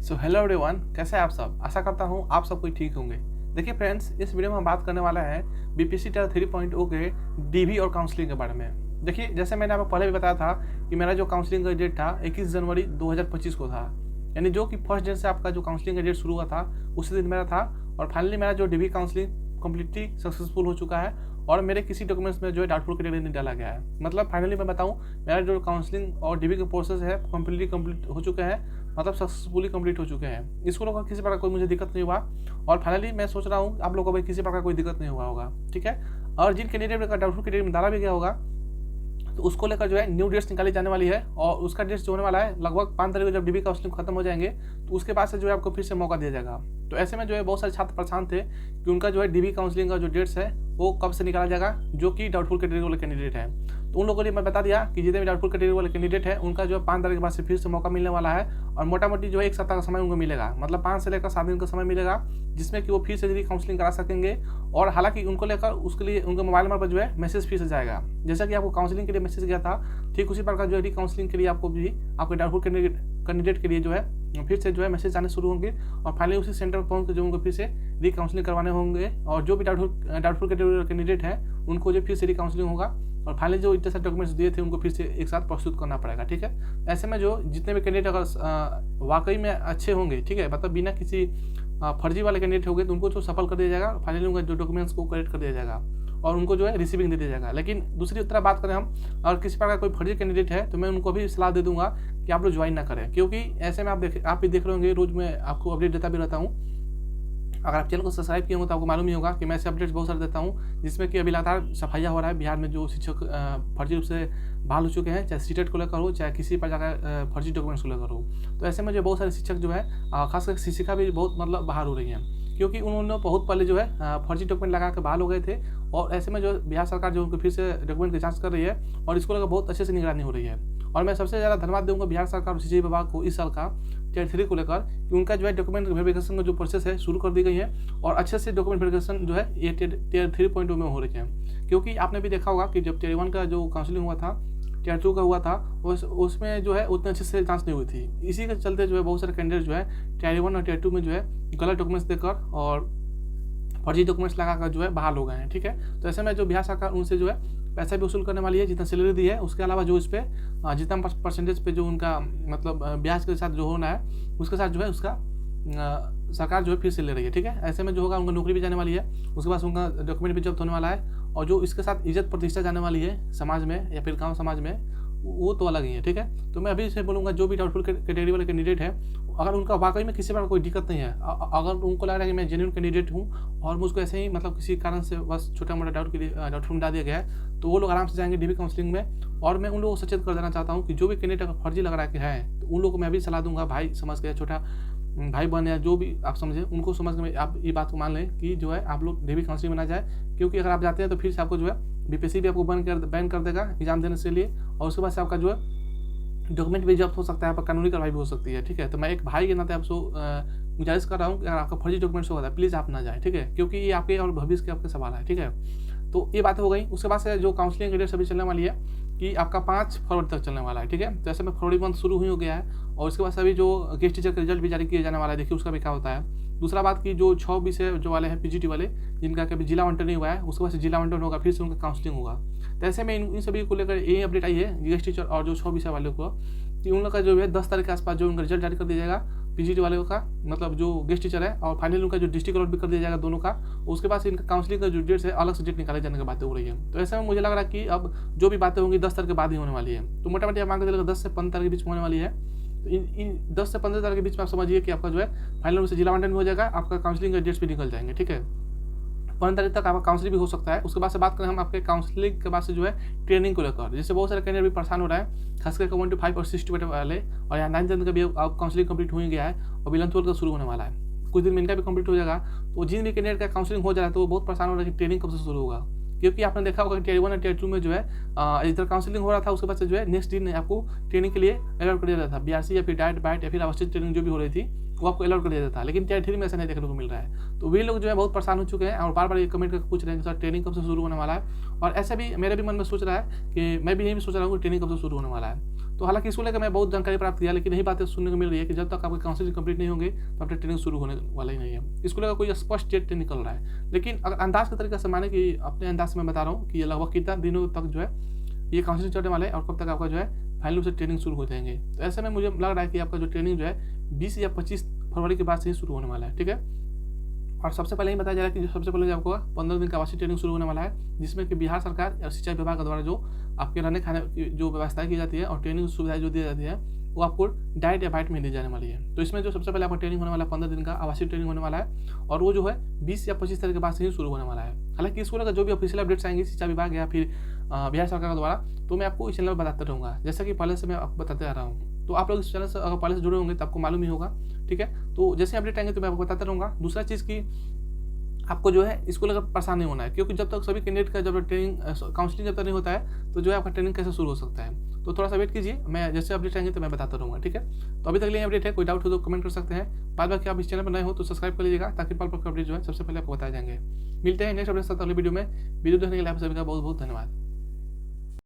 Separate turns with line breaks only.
So hello everyone, कैसे हैं आप सब। आशा करता हूँ आप सब कोई ठीक होंगे। देखिए फ्रेंड्स, इस वीडियो में हम बात करने वाला है बीपीएससी टेट 3.0 के डीबी और काउंसलिंग के बारे में। देखिए, जैसे मैंने आपको पहले भी बताया था कि मेरा जो काउंसलिंग का डेट था 21 जनवरी 2025 को था, यानी जो कि फर्स्ट दिन से आपका जो काउंसलिंग का डेट शुरू हुआ था उसी दिन मेरा था। और फाइनली मेरा जो डीबी काउंसलिंग कम्प्लीटली सक्सेसफुल हो चुका है और मेरे किसी डॉक्यूमेंट्स में जो है डाउटफुल कैटेगरी नहीं डाला गया है। मतलब फाइनली मैं बताऊं, मेरा जो काउंसलिंग और डीबी का प्रोसेस है कंप्लीट हो चुका है, मतलब सक्सेसफुली कंप्लीट हो चुके हैं। इसको लोग किसी प्रकार कोई मुझे दिक्कत नहीं हुआ और फाइनली मैं सोच रहा हूँ आप लोगों को भी किसी प्रकार कोई दिक्कत नहीं हुआ होगा, ठीक है। और जिन कैंडिडेट का डाउटफुल कैटेगरी में डाला भी गया होगा तो उसको लेकर जो है न्यू डेट्स निकाली जाने वाली है और उसका डेट्स जो होने वाला है लगभग 5 तारीख को जब डीबी काउंसलिंग खत्म हो जाएंगे तो उसके बाद से जो है आपको फिर से मौका दिया जाएगा। तो ऐसे में जो है बहुत सारे छात्र परेशान थे कि उनका जो है डीबी काउंसलिंग का जो डेट्स है वो कब से निकाला जाएगा, जो कि डाउटफुल कैटेगरी वाले कैंडिडेट है। तो उन लोगों को लिए मैं बता दिया कि जितने भी डाउटफुल कैटेगरी वाले कैंडिडेट है उनका जो है 5 तारीख के बाद से फिर से मौका मिलने वाला है और मोटा मोटी जो है 1 सप्ताह का समय उनको मिलेगा, मतलब 5 से लेकर 7 दिन का समय मिलेगा जिसमें कि वो फिर से डीबी काउंसलिंग करा सकेंगे। और हालांकि उनको लेकर उसके लिए उनके मोबाइल नंबर पर जो है मैसेज फिर से जाएगा, जैसा कि आपको काउंसलिंग के लिए मैसेज गया था ठीक उसी प्रकार जो है री काउंसलिंग के लिए आपको भी आपके डाउटफुल कैंडिडेट के लिए जो है फिर से जो है मैसेज आने शुरू होंगे और फाइनली उसी सेंटर पर पहुंच कर जो उनको फिर से री काउंसलिंग करवाने होंगे और जो भी डाउटफुल कैंडिडेट है उनको जो फिर से री काउंसलिंग होगा और फाइनली जो इतने सारे डॉक्यूमेंट्स दिए थे उनको फिर से एक साथ प्रस्तुत करना पड़ेगा, ठीक है। ऐसे में जो जितने भी कैंडिडेट अगर वाकई में अच्छे होंगे, ठीक है, मतलब बिना किसी फर्जी वाले कैंडिडेट होंगे तो उनको जो सफल कर दिया जाएगा, फाइनली उनका जो डॉक्यूमेंट्स को करेक्ट कर दिया जाएगा और उनको जो है रिसीविंग दे दिया जाएगा। लेकिन दूसरी तरफ बात करें हम, अगर किसी प्रकार कोई फर्जी कैंडिडेट है तो मैं उनको भी सलाह दे दूंगा कि आप लोग ज्वाइन ना करें, क्योंकि ऐसे में आप भी देख रहे होंगे, रोज मैं आपको अपडेट देता भी रहता हूँ। अगर आप चैनल को सब्सक्राइब किए हो तो आपको मालूम ही होगा कि मैं ऐसे अपडेट्स बहुत सारे देता हूँ जिसमें कि अभी लगातार सफाइयाँ हो रहा है बिहार में। जो शिक्षक फर्जी रूप से बहाल हो चुके हैं, चाहे सीटेट को लेकर हो चाहे किसी प्रकार का फर्जी डॉक्यूमेंट्स को लेकर हो, तो ऐसे में जो बहुत सारे शिक्षक जो है खासकर शिक्षिका भी बहुत मतलब बहाल हो रही हैं, क्योंकि उन्होंने बहुत पहले जो है फर्जी डॉक्यूमेंट लगा कर बहाल हो गए थे। और ऐसे में जो बिहार सरकार जो उनको फिर से डॉक्यूमेंट की जांच कर रही है और इसको लेकर बहुत अच्छे से निगरानी हो रही है। और मैं सबसे ज़्यादा धन्यवाद दूंगा बिहार सरकार और सिंचाई विभाग को इस साल का टेट 3 को लेकर कि उनका जो है डॉक्यूमेंट वेरिफिकेशन का जो प्रोसेस है शुरू कर दी गई है और अच्छे से डॉक्यूमेंट वेरिफिकेशन जो है ये टेट 3.0 में हो रही है। क्योंकि आपने भी देखा होगा कि जब टेट 1 का जो काउंसलिंग हुआ था, टेट 2 का हुआ था, उसमें जो है उतने अच्छे से जांच नहीं हुई थी। इसी के चलते जो है बहुत सारे कैंडिडेट जो है टेट 1 और टेट 2 में जो है गलत डॉक्यूमेंट्स देकर और फर्जी डॉक्यूमेंट्स लगाकर जो है बहाल हो गए हैं, ठीक है। तो ऐसे में जो बिहार सरकार उनसे जो है पैसा भी वसूल करने वाली है, जितना सैलरी दी है उसके अलावा जो इस पर जितना परसेंटेज पे जो उनका मतलब ब्याज के साथ जो होना है उसके साथ जो है उसका सरकार जो है फिर से ले रही है, ठीक है। ऐसे में जो होगा उनका नौकरी भी जाने वाली है, उसके बाद उनका डॉक्यूमेंट भी जब्त होने वाला है और जो इसके साथ इज्जत प्रतिष्ठा जाने वाली है समाज में या फिर गाँव समाज में, वो तो अलग ही है, ठीक है। तो मैं अभी से बोलूँगा जो भी डाउटफुल कैटेगरी वाले कैंडिडेट है, अगर उनका वाकई में किसी प्रकार कोई दिक्कत नहीं है, अगर उनको लग रहा है कि मैं जेन्युइन कैंडिडेट हूँ और मुझको ऐसे ही मतलब किसी कारण से बस छोटा मोटा डाउट के लिए डाउटफुल डाल दिया गया है, तो वो लोग आराम से जाएंगे डीबी काउंसलिंग में। और मैं उन लोगों को सचेत कर देना चाहता हूँ कि जो भी कैंडिडेट अगर फर्जी लग रहा है कि है तो उन लोगों को मैं भी सलाह दूंगा, भाई समझ के, छोटा भाई बहन या जो भी आप समझें उनको समझ के आप ये बात को मान लें कि जो है आप लोग डीबी काउंसलिंग में ना जाए, क्योंकि अगर आप जाते हैं तो फिर से आपको जो है बीपीएससी भी आपको बैन कर देगा एग्जाम देने से लिए और उसके बाद से आपका जो है डॉक्यूमेंट भी जब्त हो सकता है, आपका कानूनी कार्रवाई भी हो सकती है, ठीक है। तो मैं एक भाई के नाते आपसे गुजारिश कर रहा हूँ कि अगर आपका फर्जी डॉक्यूमेंट्स होगा प्लीज़ आप ना जाए, ठीक है, क्योंकि ये आपके और भविष्य के आपके सवाल है, ठीक है। तो ये बात हो गई। उसके बाद से जो काउंसलिंग की डेट अभी चलने वाली है कि आपका 5 फरवरी तक चलने वाला है, ठीक है। तो ऐसे में फरवरी मंथ शुरू हो गया है और उसके बाद से अभी जो गेस्ट टीचर का रिजल्ट भी जारी किया जाने वाला है, देखिए उसका भी क्या होता है। दूसरा बात की जो 6 विषय जो वाले हैं पीजीटी वाले जिनका कभी जिला आवंटन नहीं हुआ है, उसके बाद से जिला आवंटन होगा, फिर से उनका काउंसलिंग होगा। तो ऐसे में इन सभी को लेकर यही अपडेट आई है गेस्ट टीचर और जो 6 विषय वाले को कि उन लोग का जो है 10 तारीख के आसपास जो उनका रिजल्ट जारी कर दिया जाएगा पीजीटी वाले का, मतलब जो गेस्ट टीचर है, और फाइनली उनका जो डिस्ट्रिक्ट अलॉट भी कर दिया जाएगा दोनों का। उसके बाद से इनका काउंसलिंग का जो डेट्स है अलग से डेट निकाले जाने की बातें हो रही है। तो ऐसे में मुझे लग रहा है कि अब जो भी बातें होंगी 10 तारीख के बाद ही होने वाली है। तो मोटा मोटी मान के चलेगा 10 से 15 तारीख के बीच में होने वाली है। तो इन 10 से 15 तारीख के बीच में आप समझिए कि आपका जो है फाइनल रूप से जिला आवंटन भी हो जाएगा, आपका काउंसलिंग के डेट्स भी निकल जाएंगे, ठीक है। 15 तारीख तक आपका काउंसलिंग भी हो सकता है। उसके बाद से बात करें हम आपके काउंसलिंग के बाद से जो है ट्रेनिंग को लेकर, जैसे बहुत सारे कैंडिडेट भी परेशान हो रहा है, खासकर 1-5 और 6 वाले, और यहाँ 9th 10th का भी काउंसलिंग कंप्लीट हो ही गया है और 11th 12th का शुरू होने वाला है, कुछ दिन में इनका भी कंप्लीट हो जाएगा। तो जिन भी कैंडिडेट का काउंसलिंग हो जा रहा है तो वो बहुत परेशान हो रहा है कि ट्रेनिंग कब से शुरू होगा, क्योंकि आपने देखा होगा कि टेट 1 और टेट 2 में जो है इधर काउंसलिंग हो रहा था, उसके बाद से जो है नेक्स्ट दिन आपको ट्रेनिंग के लिए अलर्ट कर दिया जाता था, बीआरसी या फिर डाइट बाइट या फिर अवस्थित ट्रेनिंग जो भी हो रही थी वो आपको अलाउड कर दिया जाता है, लेकिन टीयर 3 में ऐसा नहीं देखने को मिल रहा है। तो वे लोग जो है बहुत परेशान हो चुके हैं और बार बार ये कमेंट करके पूछ रहे हैं कि सर ट्रेनिंग कब से शुरू होने वाला है। और ऐसा भी मेरे भी मन में सोच रहा है कि मैं भी यही सोच रहा हूँ कि ट्रेनिंग कब से शुरू होने वाला है। तो हालांकि इसको लेकर मैं बहुत जानकारी प्राप्त किया, लेकिन यही बातें सुनने को मिल रही है कि जब तक आपकी काउंसलिंग कंप्लीट नहीं होंगे तब तक ट्रेनिंग शुरू होने वाला ही नहीं है। इसको लेकर कोई स्पष्ट डेट नहीं निकल रहा है, लेकिन अगर अंदाज के तरीके से माने कि अपने अंदाज से मैं बता रहा हूँ कि ये लगभग कितना दिनों तक जो है ये काउंसलिंग चलने वाला है और कब तक आपका जो है फाइनल रूप से ट्रेनिंग शुरू हो जाएंगे। तो ऐसे में मुझे लग रहा है कि आपका जो ट्रेनिंग जो है 20 या 25 फरवरी के बाद से ही शुरू होने वाला है, ठीक है। और सबसे पहले ही बताया जा रहा है कि सबसे पहले आपको 15 दिन का आवासीय ट्रेनिंग शुरू होने वाला है, जिसमें कि बिहार सरकार और सिंचाई विभाग के द्वारा जो आपके रहने खाने की जो व्यवस्थाएं की जाती है और ट्रेनिंग सुविधाएं जो दी जाती है वो आपको डाइट या बाइट में दी जाने वाली है। तो इसमें जो सबसे पहले आपका ट्रेनिंग होने वाला है 15 दिन का आवासीय ट्रेनिंग होने वाला है और वो जो है 20 या 25 तारीख के बाद से ही शुरू होने वाला है। हालांकि इसको लेकर जो भी ऑफिशियल अपडेट्स आएंगे सिंचाई विभाग या फिर बिहार सरकार के द्वारा, तो मैं आपको इस चैनल पर बताते रहूँगा, जैसा कि पहले से मैं आपको बताते आ रहा हूँ। तो आप लोग इस चैनल से अगर पहले से जुड़े होंगे तो आपको मालूम ही होगा, ठीक है। तो जैसे अपडेट आएंगे तो मैं आपको बताता रहूँगा। दूसरा चीज़ की आपको जो है इसको लेकर परेशान नहीं होना है, क्योंकि जब तक सभी कैंडिडेट का जब ट्रेनिंग काउंसलिंग जब तक नहीं होता है तो जो है आपका ट्रेनिंग कैसे शुरू हो सकता है। तो थोड़ा सा वेट कीजिए, मैं जैसे अपडेट आएंगे तो मैं बताता रहूँगा, ठीक है। तो अभी तक लिए अपडेट है, कोई डाउट हो तो कमेंट कर सकते हैं। बाद बाकी आप इस चैनल पर नए हो तो सब्सक्राइब कर लीजिएगा ताकि पल पल का अपडेट जो है सबसे पहले आपको बताए जाएंगे। मिलते हैं नेक्स्ट अपडेट साथ अगले वीडियो में। वीडियो देखने के लिए आप सभी का बहुत बहुत धन्यवाद।